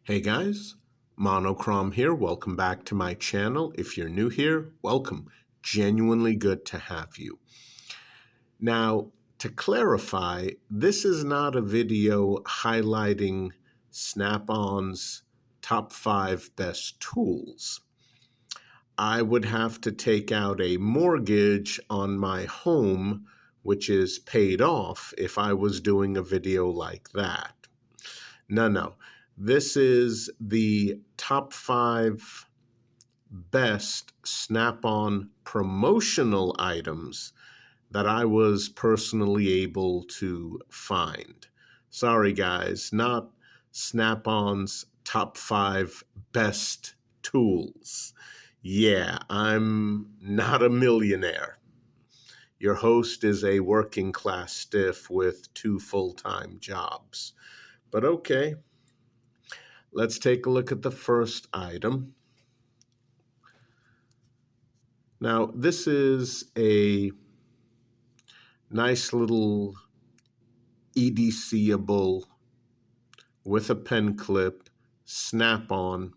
Hey guys, Monochrome here. Welcome back to my channel. If you're new here, welcome. Genuinely good to have you. Now, to clarify, this is not a video highlighting Snap-on's top 5 best tools. I would have to take out a mortgage on my home, which is paid off, if I was doing a video like that. No. This is the top 5 best Snap-on promotional items that I was personally able to find. Sorry, guys, not Snap-on's top 5 best tools. Yeah, I'm not a millionaire. Your host is a working class stiff with 2 full-time jobs. But okay. Let's take a look at the first item. Now, this is a nice little EDC-able with a pen clip, Snap-on,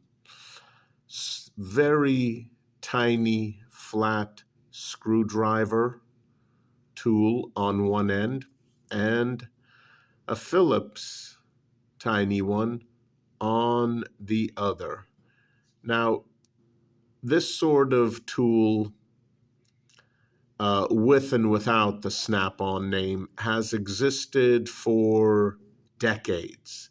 very tiny flat screwdriver tool on one end, and a Phillips tiny one on the other. Now, this sort of tool, with and without the Snap-on name, has existed for decades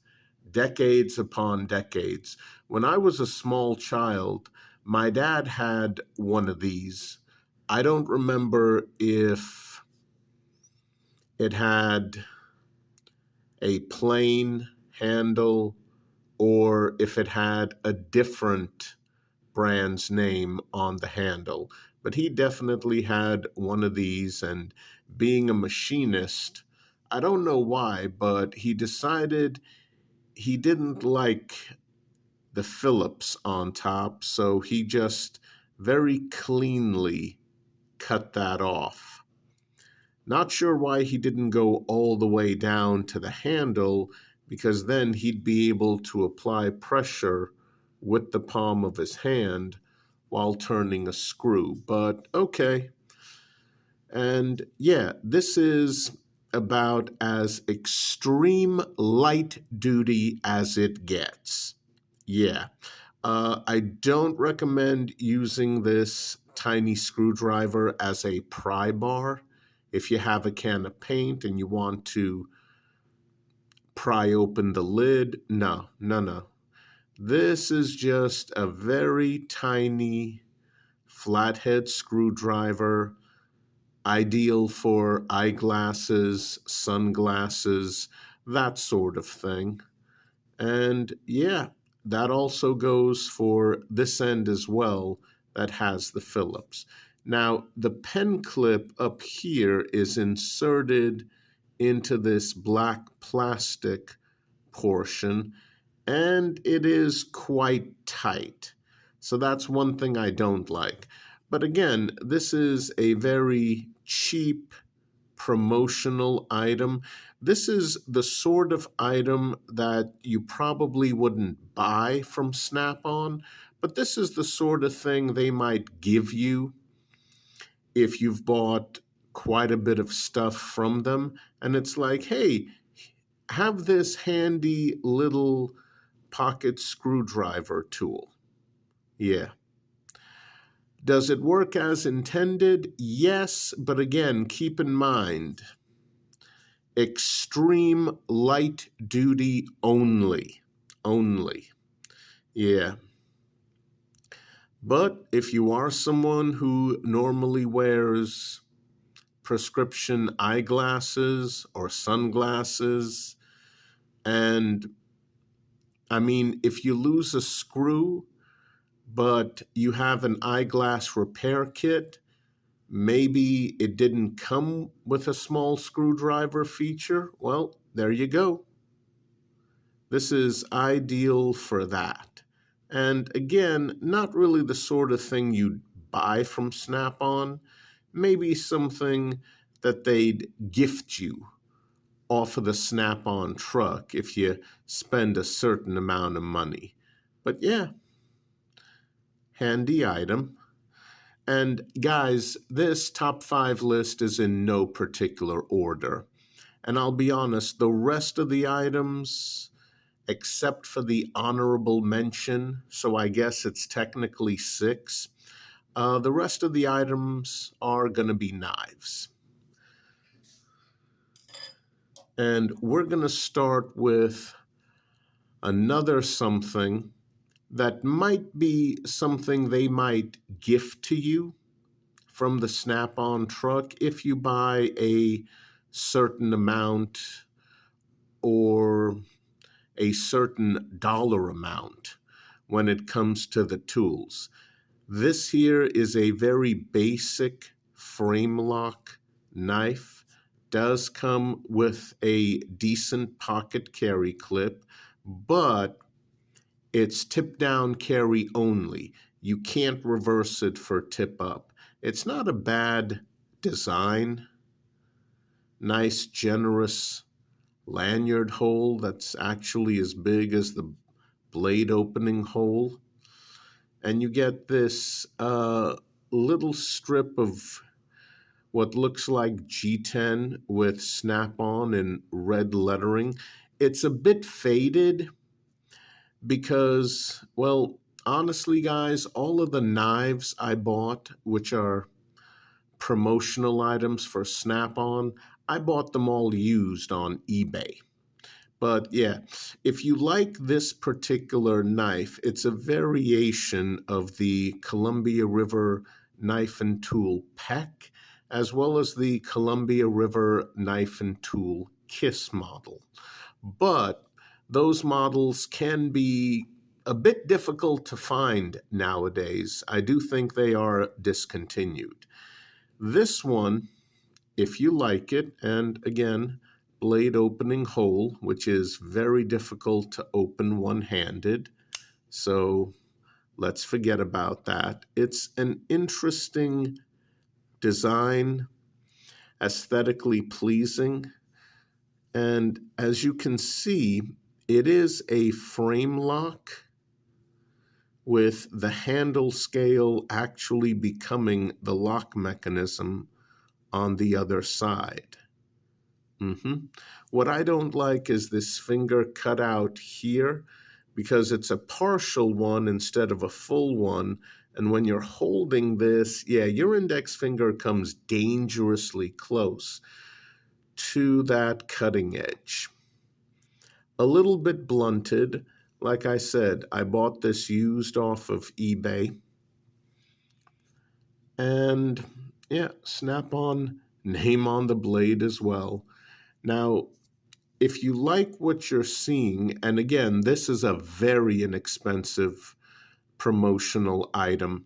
upon decades. When I was a small child, my dad had one of these. I don't remember if it had a plain handle or if it had a different brand's name on the handle. But he definitely had one of these, and being a machinist, I don't know why, but he decided he didn't like the Phillips on top, so he just very cleanly cut that off. Not sure why he didn't go all the way down to the handle, because then he'd be able to apply pressure with the palm of his hand while turning a screw. But okay. And yeah, this is about as extreme light duty as it gets. Yeah. I don't recommend using this tiny screwdriver as a pry bar. If you have a can of paint and you want to pry open the lid, no. This is just a very tiny flathead screwdriver, ideal for eyeglasses, sunglasses, that sort of thing. And yeah, that also goes for this end as well that has the Phillips. Now, the pen clip up here is inserted into this black plastic portion, and it is quite tight. So that's one thing I don't like. But again, this is a very cheap promotional item. This is the sort of item that you probably wouldn't buy from Snap-on, but this is the sort of thing they might give you if you've bought quite a bit of stuff from them. And it's like, hey, have this handy little pocket screwdriver tool. Yeah. Does it work as intended? Yes, but again, keep in mind, extreme light duty only. Yeah. But if you are someone who normally wears prescription eyeglasses or sunglasses, and I mean, if you lose a screw, but you have an eyeglass repair kit, maybe it didn't come with a small screwdriver feature, well, there you go. This is ideal for that. And again, not really the sort of thing you'd buy from Snap-on, maybe something that they'd gift you off of the Snap-on truck if you spend a certain amount of money. But yeah, handy item. And guys, this top 5 list is in no particular order. And I'll be honest, the rest of the items, except for the honorable mention, so I guess it's technically 6, the rest of the items are going to be knives. And we're going to start with another something that might be something they might gift to you from the Snap-on truck if you buy a certain amount or a certain dollar amount when it comes to the tools. This here is a very basic frame lock knife. Does come with a decent pocket carry clip, but it's tip down carry only. You can't reverse it for tip up. It's not a bad design. Nice, generous lanyard hole that's actually as big as the blade opening hole. And you get this little strip of what looks like G10 with Snap-on in red lettering. It's a bit faded because, well, honestly, guys, all of the knives I bought, which are promotional items for Snap-on, I bought them all used on eBay. But yeah, if you like this particular knife, it's a variation of the Columbia River knife and tool Peck, as well as the Columbia River knife and tool Kiss model. But those models can be a bit difficult to find nowadays. I do think they are discontinued. This one, if you like it, and again, blade opening hole, which is very difficult to open one-handed. So let's forget about that. It's an interesting design, aesthetically pleasing. And as you can see, it is a frame lock with the handle scale actually becoming the lock mechanism on the other side. What I don't like is this finger cut out here because it's a partial one instead of a full one. And when you're holding this, yeah, your index finger comes dangerously close to that cutting edge. A little bit blunted. Like I said, I bought this used off of eBay. And yeah, Snap-on name on the blade as well. Now, if you like what you're seeing, and again, this is a very inexpensive promotional item,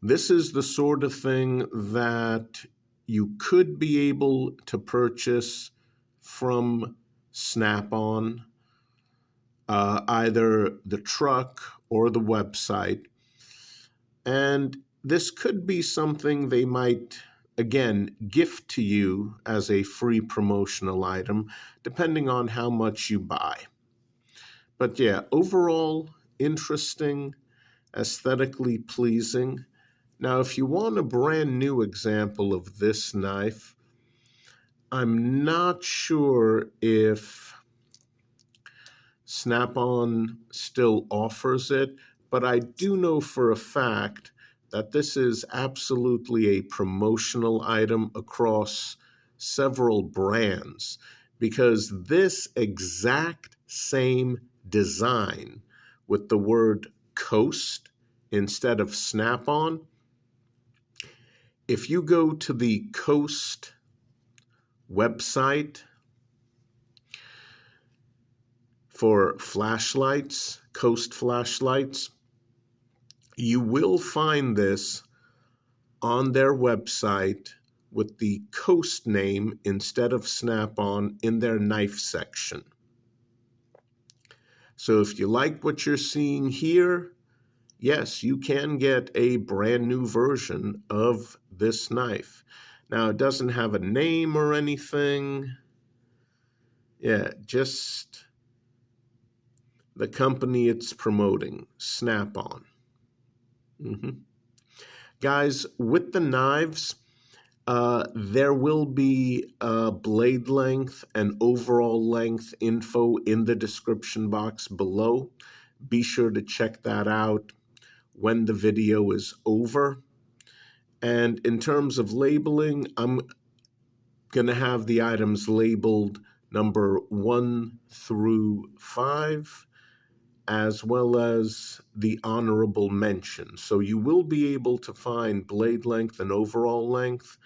this is the sort of thing that you could be able to purchase from Snap-on, either the truck or the website. And this could be something they might, again, gift to you as a free promotional item, depending on how much you buy. But yeah, overall, interesting, aesthetically pleasing. Now, if you want a brand new example of this knife, I'm not sure if Snap-on still offers it, but I do know for a fact that this is absolutely a promotional item across several brands, because this exact same design with the word Coast instead of Snap-on, if you go to the Coast website for flashlights, Coast flashlights, you will find this on their website with the Coast name instead of Snap-on in their knife section. So if you like what you're seeing here, yes, you can get a brand new version of this knife. Now, it doesn't have a name or anything. Yeah, just the company it's promoting, Snap-on. Mhm. Guys, with the knives, there will be blade length and overall length info in the description box below. Be sure to check that out when the video is over. And in terms of labeling, I'm going to have the items labeled number 1 through 5, as well as the honorable mention. So you will be able to find blade length and overall length,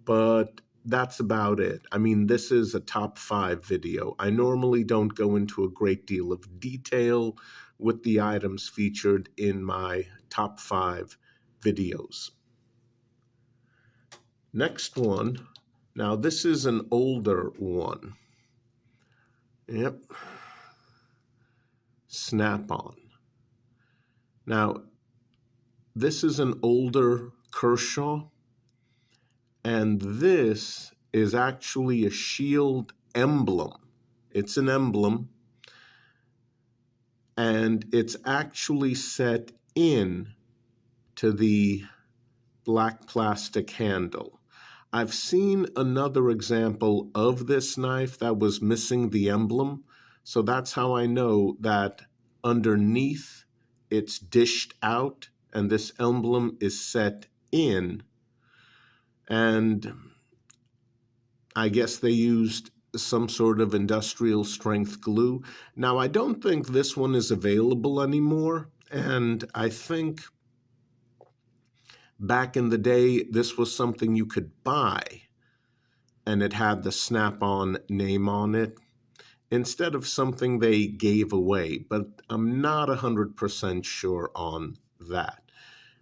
but that's about it. I mean, this is a top 5 video. I normally don't go into a great deal of detail with the items featured in my top 5 videos. Next one. Now, this is an older one. Yep. Snap-on. Now, this is an older Kershaw, and this is actually a shield emblem. It's an emblem, and it's actually set in to the black plastic handle. I've seen another example of this knife that was missing the emblem, so that's how I know that underneath it's dished out and this emblem is set in. And I guess they used some sort of industrial strength glue. Now, I don't think this one is available anymore, and I think back in the day, this was something you could buy, and it had the Snap-on name on it, instead of something they gave away, but I'm not 100% sure on that.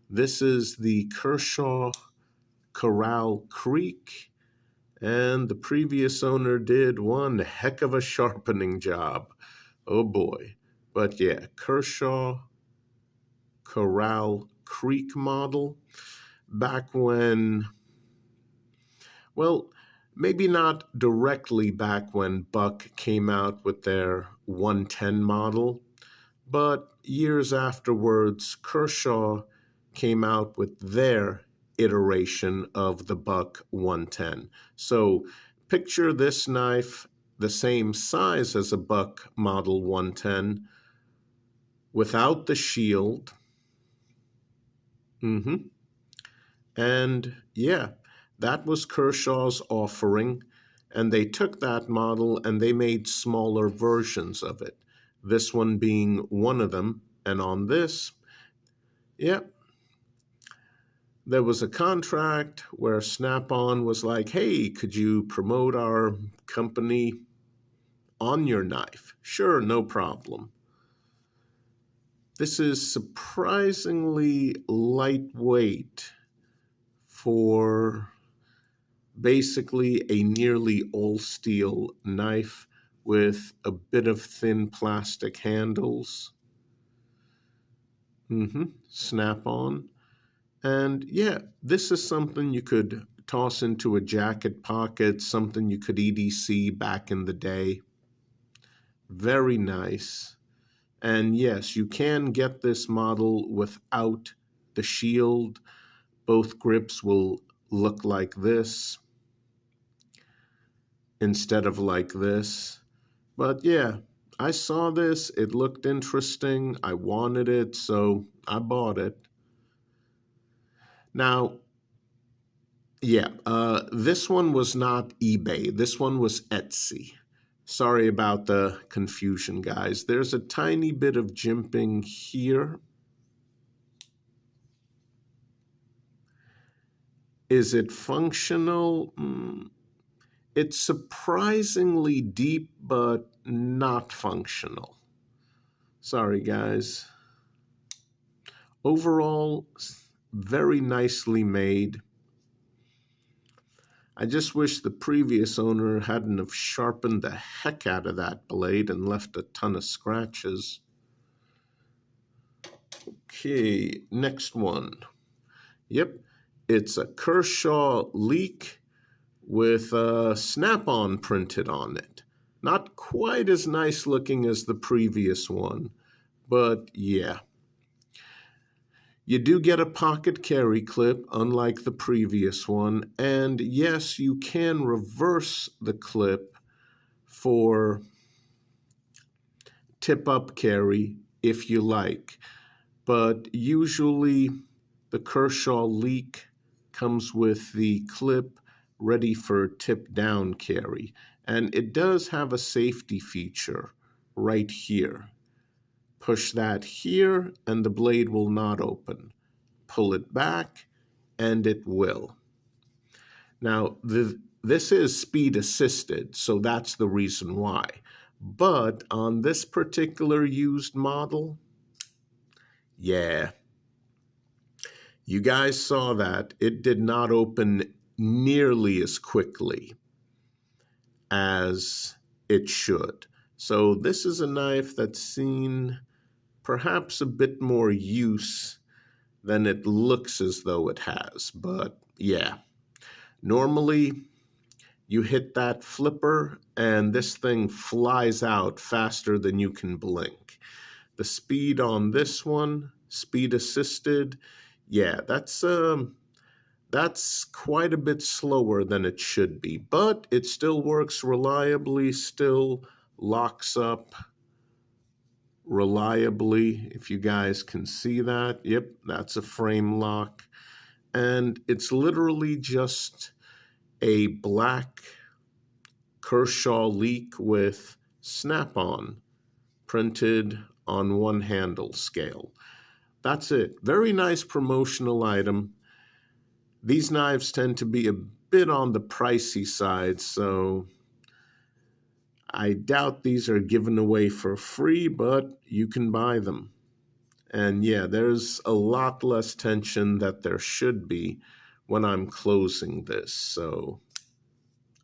This is the Kershaw Corral Creek, and the previous owner did one heck of a sharpening job. Oh boy. But yeah, Kershaw Corral Creek model. Back when, well, maybe not directly back when Buck came out with their 110 model, but years afterwards, Kershaw came out with their iteration of the Buck 110. So picture this knife the same size as a Buck Model 110 without the shield. And yeah, that was Kershaw's offering, and they took that model and they made smaller versions of it, this one being one of them. And on this, yeah, there was a contract where Snap-on was like, hey, could you promote our company on your knife? Sure, no problem. This is surprisingly lightweight for basically a nearly all-steel knife with a bit of thin plastic handles. Snap-on. And yeah, this is something you could toss into a jacket pocket, something you could EDC back in the day. Very nice. And yes, you can get this model without the shield. Both grips will look like this instead of like this. But yeah, I saw this. It looked interesting. I wanted it, so I bought it. Now, yeah, this one was not eBay. This one was Etsy. Sorry about the confusion, guys. There's a tiny bit of jimping here. Is it functional? It's surprisingly deep, but not functional. Sorry, guys. Overall, very nicely made. I just wish the previous owner hadn't have sharpened the heck out of that blade and left a ton of scratches. Okay, next one. Yep, it's a Kershaw Leak with Snap-on printed on it. Not quite as nice looking as the previous one, but yeah. You do get a pocket carry clip, unlike the previous one, and yes, you can reverse the clip for tip-up carry if you like, but usually the Kershaw Leak comes with the clip ready for tip-down carry, and it does have a safety feature right here. Push that here and the blade will not open. Pull it back and it will. Now, this is speed assisted, so that's the reason why. But on this particular used model, yeah, you guys saw that it did not open nearly as quickly as it should. So this is a knife that's seen perhaps a bit more use than it looks as though it has. But yeah, normally you hit that flipper and this thing flies out faster than you can blink. The speed on this one, speed assisted, yeah, that's quite a bit slower than it should be, but it still works reliably, still locks up reliably, if you guys can see that. Yep, that's a frame lock. And it's literally just a black Kershaw Leak with snap-on printed on one handle scale. That's it. Very nice promotional item. These knives tend to be a bit on the pricey side, so I doubt these are given away for free, but you can buy them. And yeah, there's a lot less tension that there should be when I'm closing this. So,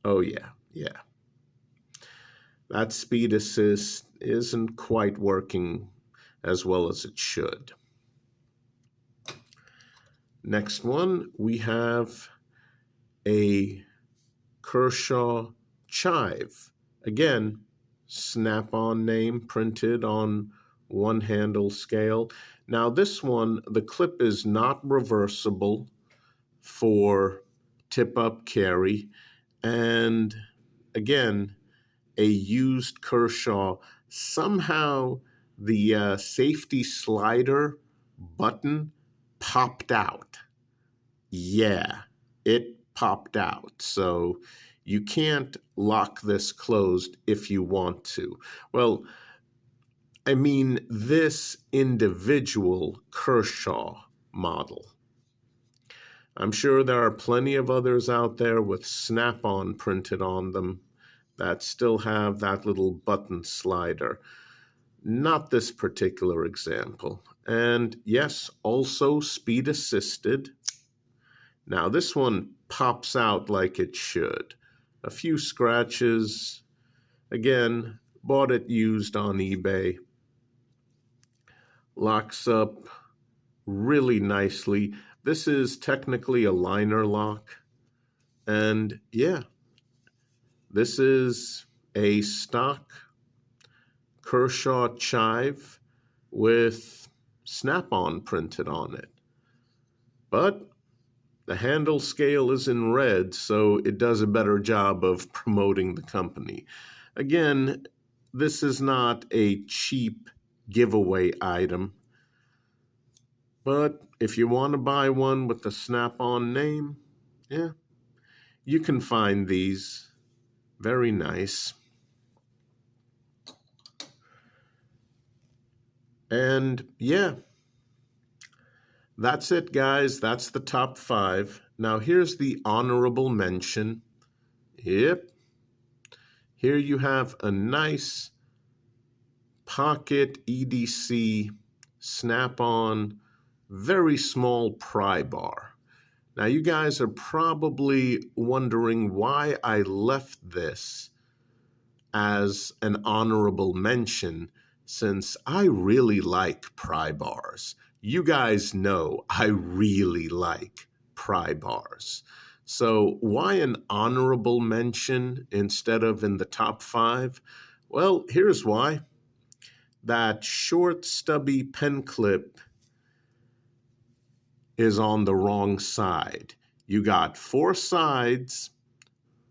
oh yeah, yeah. That speed assist isn't quite working as well as it should. Next one, we have a Kershaw Chive. Again, snap-on name printed on one handle scale. Now this one, the clip is not reversible for tip-up carry. And again, a used Kershaw, somehow the safety slider button popped out. Yeah, it popped out. So you can't lock this closed if you want to. Well, I mean, this individual Kershaw model. I'm sure there are plenty of others out there with snap-on printed on them that still have that little button slider. Not this particular example. And yes, also speed assisted. Now this one pops out like it should. A few scratches. Again, bought it used on eBay. Locks up really nicely. This is technically a liner lock. And yeah, this is a stock Kershaw Chive with snap-on printed on it. But the handle scale is in red, so it does a better job of promoting the company. Again, this is not a cheap giveaway item, but if you want to buy one with the snap-on name, yeah, you can find these. Very nice. And yeah, that's it, guys. That's the top 5. Now here's the honorable mention. Yep. Here you have a nice pocket EDC snap-on, very small pry bar. Now you guys are probably wondering why I left this as an honorable mention, since I really like pry bars. You guys know I really like pry bars. So why an honorable mention instead of in the top 5? Well, here's why. That short, stubby pen clip is on the wrong side. You got 4 sides,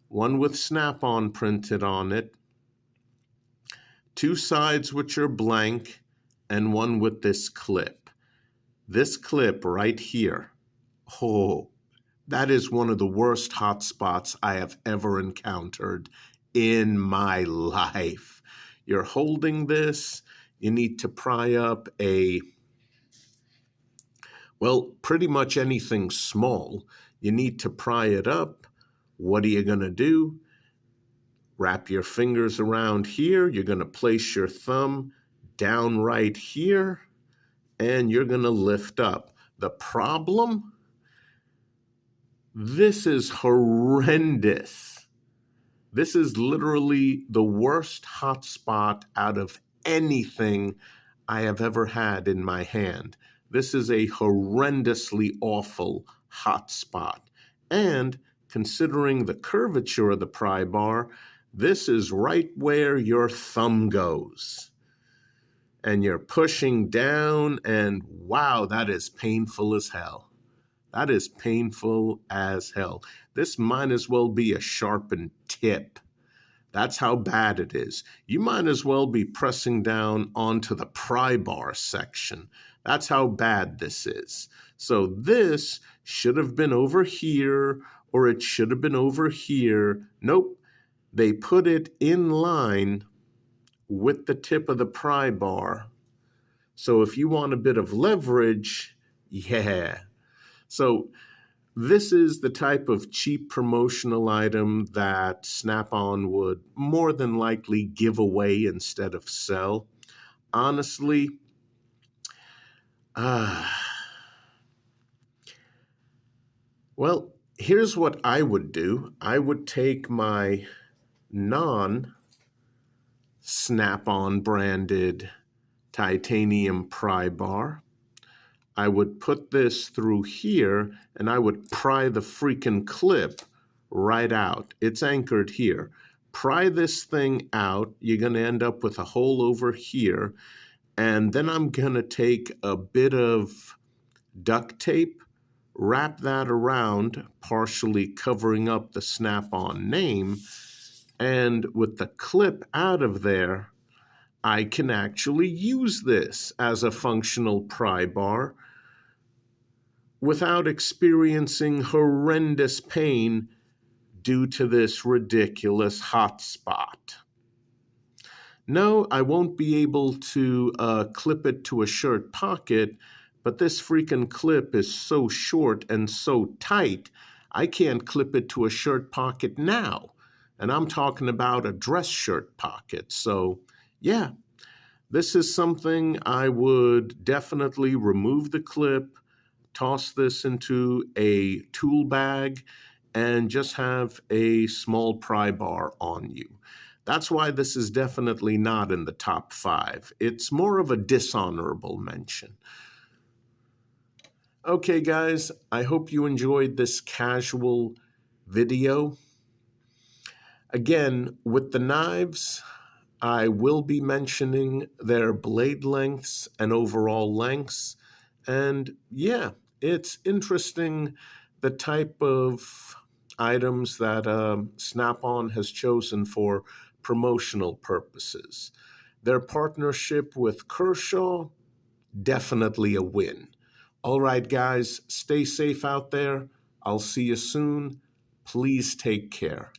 one with Snap-on printed on it, 2 sides which are blank, and one with this clip. This clip right here, oh, that is one of the worst hot spots I have ever encountered in my life. You're holding this, you need to pry up pretty much anything small. You need to pry it up. What are you going to do? Wrap your fingers around here. You're going to place your thumb down right here, and you're going to lift up. The problem? This is horrendous. This is literally the worst hotspot out of anything I have ever had in my hand. This is a horrendously awful hotspot. And considering the curvature of the pry bar, this is right where your thumb goes. And you're pushing down, and wow, that is painful as hell. That is painful as hell. This might as well be a sharpened tip. That's how bad it is. You might as well be pressing down onto the pry bar section. That's how bad this is. So this should have been over here, or it should have been over here. Nope. They put it in line with the tip of the pry bar. So if you want a bit of leverage, yeah. So this is the type of cheap promotional item that Snap-on would more than likely give away instead of sell. Honestly, well, here's what I would do. I would take my non-Snap-on branded titanium pry bar. I would put this through here, and I would pry the freaking clip right out. It's anchored here. Pry this thing out. You're going to end up with a hole over here. And then I'm going to take a bit of duct tape, wrap that around, partially covering up the Snap-on name. And with the clip out of there, I can actually use this as a functional pry bar without experiencing horrendous pain due to this ridiculous hot spot. No, I won't be able to clip it to a shirt pocket, but this freaking clip is so short and so tight, I can't clip it to a shirt pocket now. And I'm talking about a dress shirt pocket. So, yeah, this is something I would definitely remove the clip, toss this into a tool bag, and just have a small pry bar on you. That's why this is definitely not in the top 5. It's more of a dishonorable mention. Okay, guys, I hope you enjoyed this casual video. Again, with the knives, I will be mentioning their blade lengths and overall lengths. And yeah, it's interesting the type of items that Snap-on has chosen for promotional purposes. Their partnership with Kershaw, definitely a win. All right, guys, stay safe out there. I'll see you soon. Please take care.